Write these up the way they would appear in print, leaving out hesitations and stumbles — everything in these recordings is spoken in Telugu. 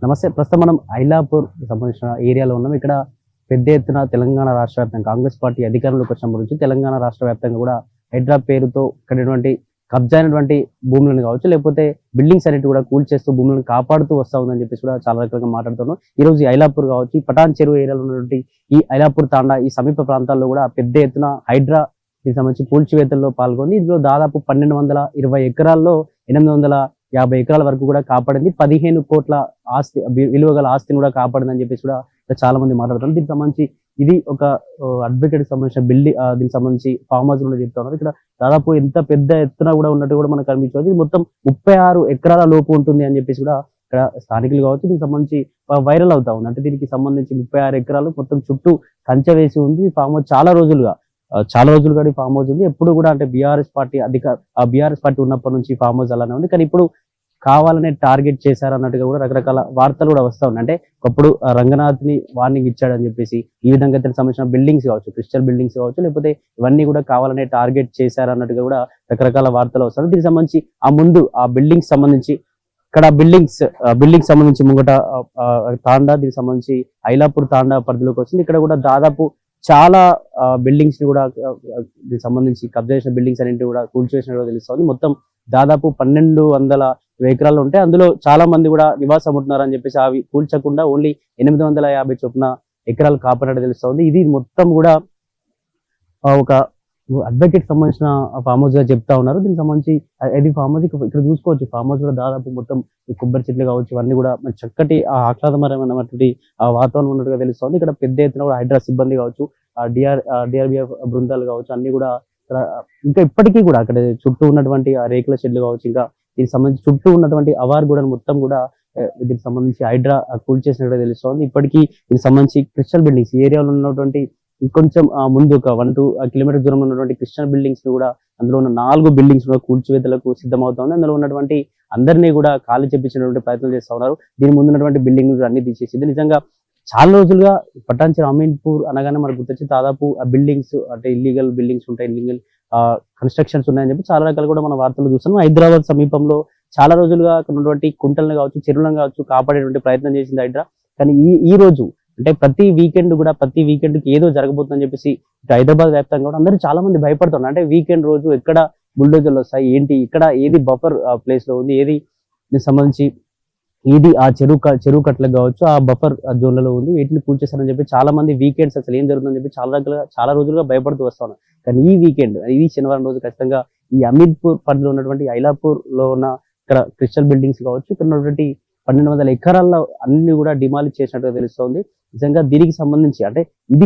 నమస్తే. ప్రస్తుతం మనం ఐలాపూర్ సంబంధించిన ఏరియాలో ఉన్నాం. ఇక్కడ పెద్ద ఎత్తున తెలంగాణ రాష్ట్ర వ్యాప్తంగా కాంగ్రెస్ పార్టీ అధికారంలోకి వచ్చినప్పటి నుంచి తెలంగాణ రాష్ట్ర వ్యాప్తంగా కూడా హైడ్రా పేరుతో ఇక్కడటువంటి కబ్జా అయినటువంటి భూములను కావచ్చు, లేకపోతే బిల్డింగ్స్ అనేవి కూడా కూల్చేస్తూ భూములను కాపాడుతూ వస్తా ఉందని చెప్పేసి కూడా చాలా రకాలుగా మాట్లాడుతున్నాం. ఈ రోజు ఈ ఐలాపూర్ కావచ్చు, ఈ పటాన్ చెరువు ఏరియాలో ఉన్నటువంటి ఈ ఐలాపూర్ తాండా, ఈ సమీప ప్రాంతాల్లో కూడా పెద్ద ఎత్తున హైడ్రా దీనికి సంబంధించి కూల్చివేతల్లో పాల్గొంది. ఇందులో దాదాపు 1220 ఎకరాల్లో 850 ఎకరాల వరకు కూడా కాపాడింది. 15 కోట్ల ఆస్తి విలువ గల ఆస్తిని కూడా కాపాడిందని చెప్పేసి కూడా చాలా మంది మాట్లాడుతున్నారు. దీనికి సంబంధించి ఇది ఒక అడ్వకేట్ సంబంధించిన దీనికి సంబంధించి ఫామ్ హౌస్ కూడా చెప్తా ఉన్నారు. ఇక్కడ దాదాపు ఎంత పెద్ద ఎత్తున కూడా ఉన్నట్టు కూడా మనకు కనిపించవచ్చు. ఇది మొత్తం 36 ఎకరాల లోపు ఉంటుంది అని చెప్పేసి కూడా ఇక్కడ స్థానికులు కావచ్చు దీనికి సంబంధించి వైరల్ అవుతా ఉంది. అంటే దీనికి సంబంధించి 36 ఎకరాలు మొత్తం చుట్టూ కంచె వేసి ఉంది. ఫామ్ హౌస్ చాలా రోజులుగా ఈ ఫామ్ హౌస్ ఉంది. ఎప్పుడు కూడా అంటే బీఆర్ఎస్ పార్టీ ఉన్నప్పటి నుంచి ఫామ్ హౌస్ అలానే ఉంది. కానీ ఇప్పుడు కావాలనే టార్గెట్ చేశారన్నట్టుగా కూడా రకరకాల వార్తలు కూడా వస్తా ఉన్నాయి. అంటే ఒకప్పుడు రంగనాథ్ ని వార్నింగ్ ఇచ్చాడని చెప్పేసి ఈ విధంగా దీనికి సంబంధించిన బిల్డింగ్స్ కావచ్చు, క్రిస్టల్ బిల్డింగ్స్ కావచ్చు, లేకపోతే ఇవన్నీ కూడా కావాలనే టార్గెట్ చేశారన్నట్టుగా కూడా రకరకాల వార్తలు వస్తాయి. దీనికి సంబంధించి ఆ ముందు ఆ బిల్డింగ్స్ సంబంధించి ఇక్కడ బిల్డింగ్స్ సంబంధించి ముంగట తాండా, దీనికి సంబంధించి ఐలాపూర్ తాండా పరిధిలోకి వచ్చింది. ఇక్కడ కూడా దాదాపు చాలా బిల్డింగ్స్ ని కూడా దీనికి సంబంధించి కబ్జా చేసిన బిల్డింగ్స్ అన్నింటి కూడా కూల్చివేసినట్టు తెలుస్తుంది. మొత్తం దాదాపు 1200 ఎకరాలు ఉంటాయి. అందులో చాలా మంది కూడా నివాసం ఉంటున్నారని చెప్పేసి అవి కూల్చకుండా ఓన్లీ 850 చొప్పున ఎకరాలు కాపాడినట్టు తెలుస్తుంది. ఇది మొత్తం కూడా ఒక అడ్వకేట్ సంబంధించిన ఫామ్ హౌస్ గా చెప్తా ఉన్నారు. దీనికి సంబంధించి ఇది ఫామ్ హౌస్ ఇక్కడ చూసుకోవచ్చు. ఫామ్ హౌస్ కూడా దాదాపు మొత్తం కొబ్బరి చెట్లు కావచ్చు, ఇవన్నీ కూడా చక్కటి ఆహ్లాదకరమైనటువంటి వాతావరణం ఉన్నట్టుగా తెలుస్తుంది. ఇక్కడ పెద్ద ఎత్తున కూడా హైడ్రా సిబ్బంది కావచ్చు, డిఆర్బిఎఫ్ బృందాలు కావచ్చు, అన్ని కూడా ఇక్కడ ఇంకా ఇప్పటికీ కూడా అక్కడ చుట్టూ ఉన్నటువంటి ఆ రేకుల షెడ్లు కావచ్చు, ఇంకా దీనికి సంబంధించి చుట్టూ ఉన్నటువంటి అవార్ కూడా మొత్తం కూడా దీనికి సంబంధించి హైడ్రా కూల్చేసినట్టుగా తెలుస్తుంది. ఇప్పటికీ దీనికి సంబంధించి క్రిస్టల్ బిల్డింగ్స్ ఏరియాలో ఉన్నటువంటి ఇంకొంచెం ముందు ఒక 1-2 కిలోమీటర్ దూరంలో ఉన్నటువంటి క్రిస్టియన్ బిల్డింగ్స్ కూడా అందులో ఉన్న 4 బిల్డింగ్స్ కూడా కూల్చివేతలకు సిద్ధమవుతుంది. అందులో ఉన్నటువంటి అందరినీ కూడా ఖాళీ చేపించినటువంటి ప్రయత్నం చేస్తా ఉన్నారు. దీని ముందు ఉన్నటువంటి బిల్డింగ్ అన్ని తీసేసింది. నిజంగా చాలా రోజులుగా పటాన్ చెరువు అమీన్పూర్ అనగానే మనకు గుర్తొచ్చి దాదాపు ఆ బిల్డింగ్స్ అంటే ఇల్లీగల్ బిల్డింగ్స్ ఉంటాయి, ఇల్లీగల్ కన్స్ట్రక్షన్స్ ఉన్నాయని చెప్పి చాలా రకాలు కూడా మన వార్తలు చూస్తున్నాం. హైదరాబాద్ సమీపంలో చాలా రోజులుగా ఉన్నటువంటి కుంటలను కావచ్చు, చెరువులను కావచ్చు కాపాడేటువంటి ప్రయత్నం చేసింది హైడ్రా. కానీ ఈ రోజు అంటే ప్రతి వీకెండ్ కి ఏదో జరగబోతుందని చెప్పేసి హైదరాబాద్ వ్యాప్తంగా కూడా అందరూ చాలా మంది భయపడుతున్నారు. అంటే వీకెండ్ రోజు ఎక్కడ బుల్డోజర్లు వస్తాయి ఏంటి, ఇక్కడ ఏది బఫర్ ప్లేస్ లో ఉంది, ఏది సంబంధించి ఇది ఆ చెరువు కట్టలకు కావచ్చు ఆ బఫర్ జోన్లలో ఉంది, వీటిని కూల్చేస్తారని చెప్పి చాలా మంది వీకెండ్స్ అసలు ఏం జరుగుతుందని చెప్పి చాలా రోజులుగా భయపడుతూ వస్తాను. కానీ ఈ శనివారం రోజు ఖచ్చితంగా ఈ అమీర్పూర్ పరిధిలో ఉన్నటువంటి ఐలాపూర్ లో ఉన్న ఇక్కడ క్రిస్టల్ బిల్డింగ్స్ కావచ్చు, ఇక్కడ ఉన్నటువంటి 1200 ఎకరాల్లో అన్ని కూడా డిమాలిష్ చేసినట్టుగా తెలుస్తోంది. నిజంగా దీనికి సంబంధించి అంటే ఇది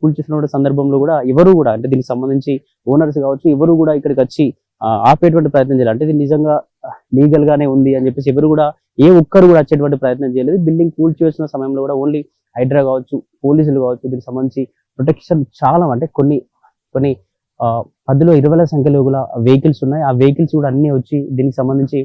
కూల్చేసినటువంటి సందర్భంలో కూడా ఎవరు కూడా అంటే దీనికి సంబంధించి ఓనర్స్ కావచ్చు ఎవరు కూడా ఇక్కడికి వచ్చి ఆపేటువంటి ప్రయత్నం చేయాలి. అంటే ఇది నిజంగా లీగల్ గానే ఉంది అని చెప్పేసి ఎవరు కూడా ఏ ఒక్కరు కూడా వచ్చేటువంటి ప్రయత్నం చేయలేదు. బిల్డింగ్ కూల్చేసిన సమయంలో కూడా ఓన్లీ హైడ్రా కావచ్చు, పోలీసులు కావచ్చు, దీనికి సంబంధించి ప్రొటెక్షన్ చాలా అంటే కొన్ని 10లో 20ల సంఖ్యలో కూడా వెహికల్స్ ఉన్నాయి. ఆ వెహికల్స్ కూడా అన్ని వచ్చి దీనికి సంబంధించి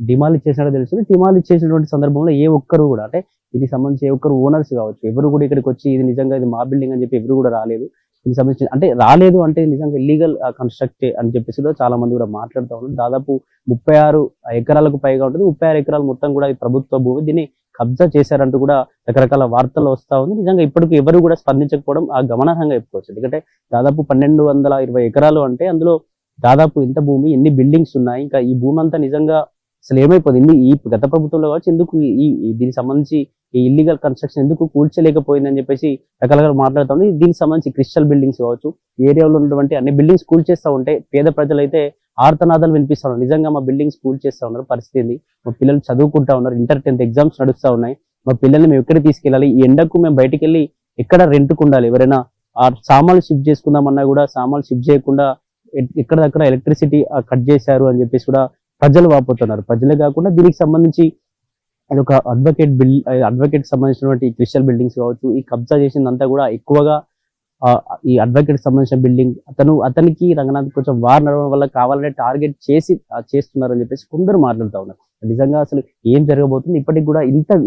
డిమాలిష్ చేసినట్టు తెలుస్తుంది. డిమాలిష్ చేసినటువంటి సందర్భంలో ఏ ఒక్కరు కూడా అంటే దీనికి సంబంధించి ఏ ఒక్కరు ఓనర్స్ కావచ్చు ఎవరు కూడా ఇక్కడికి వచ్చి ఇది నిజంగా ఇది మా బిల్డింగ్ అని చెప్పి ఎవరు కూడా రాలేదు. దీనికి సంబంధించి అంటే రాలేదు అంటే నిజంగా ఇల్లీగల్ కన్స్ట్రక్ట్ అని చెప్పేసి కూడా చాలా మంది కూడా మాట్లాడుతూ ఉన్నారు. దాదాపు 36 ఎకరాలకు పైగా ఉంటుంది. 36 ఎకరాలు మొత్తం కూడా ప్రభుత్వ భూమి, దీన్ని కబ్జా చేశారంటూ కూడా రకరకాల వార్తలు వస్తా ఉంది. నిజంగా ఇప్పటికీ ఎవరు కూడా స్పందించకపోవడం ఆ గమనార్హంగా చెప్పుకోవచ్చు. ఎందుకంటే దాదాపు 1220 ఎకరాలు అంటే అందులో దాదాపు ఎంత భూమి, ఎన్ని బిల్డింగ్స్ ఉన్నాయి, ఇంకా ఈ భూమి అంతా నిజంగా అసలు ఏమైపోతుంది ఈ గత ప్రభుత్వంలో కావచ్చు ఎందుకు దీనికి సంబంధించి ఈ ఇల్లీగల్ కన్స్ట్రక్షన్ ఎందుకు కూల్చలేకపోయిందని చెప్పేసి రకరకాల మాట్లాడుతుంది. దీనికి సంబంధించి క్రిస్టల్ బిల్డింగ్స్ కావచ్చు ఏరియాలో ఉన్నటువంటి అన్ని బిల్డింగ్స్ కూల్చేస్తూ ఉంటే పేద ప్రజలైతే ఆర్తనాదాలు వినిపిస్తా ఉన్నారు. నిజంగా మా బిల్డింగ్స్ కూల్చేస్తా ఉన్నారు, పరిస్థితి మా పిల్లలు చదువుకుంటా ఉన్నారు, ఇంటర్ 10th ఎగ్జామ్స్ నడుస్తూ ఉన్నాయి, మా పిల్లల్ని మేము ఎక్కడికి తీసుకెళ్ళాలి, ఈ ఎండకు మేము బయటికి వెళ్ళి ఎక్కడ రెంట్కు ఉండాలి, ఎవరైనా సామాన్లు షిఫ్ట్ చేసుకుందామన్నా కూడా సామాన్లు షిఫ్ట్ చేయకుండా ఎక్కడక్కడ ఎలక్ట్రిసిటీ కట్ చేశారు అని చెప్పేసి కూడా ప్రజలు వాపోతున్నారు. ప్రజలే కాకుండా దీనికి సంబంధించి అది ఒక అడ్వకేట్ సంబంధించినటువంటి క్రిస్టల్ బిల్డింగ్స్ కావచ్చు ఈ కబ్జా చేసిందంతా కూడా ఎక్కువగా ఈ అడ్వకేట్ సంబంధించిన బిల్డింగ్ అతనికి రంగనాథ్ కొంచెం వార్ నడవడం వల్ల కావాలనే టార్గెట్ చేస్తున్నారని చెప్పేసి కొందరు మాట్లాడుతూ ఉన్నారు. నిజంగా అసలు ఏం జరగబోతుంది, ఇప్పటికి కూడా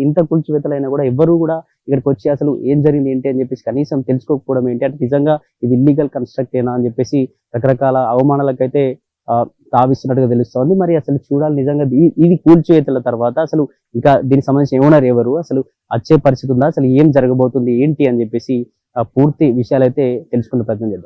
ఇంత కూల్చివేతలైనా కూడా ఎవరు కూడా ఇక్కడికి వచ్చి అసలు ఏం జరిగింది ఏంటి అని చెప్పేసి కనీసం తెలుసుకోకపోవడం ఏంటి, అంటే నిజంగా ఇది ఇల్లీగల్ కన్స్ట్రక్ట్ ఏనా అని చెప్పేసి రకరకాల అవమానాలకైతే తావిస్తున్నట్టుగా తెలుస్తోంది. మరి అసలు చూడాలి నిజంగా ఇది కూల్చివేతల తర్వాత అసలు ఇంకా దీనికి సంబంధించిన ఓనర్ ఎవరు, అసలు వచ్చే పరిస్థితి ఉందా, అసలు ఏం జరగబోతుంది ఏంటి అని చెప్పేసి పూర్తి విషయాలైతే తెలుసుకునే ప్రయత్నం చేద్దాం.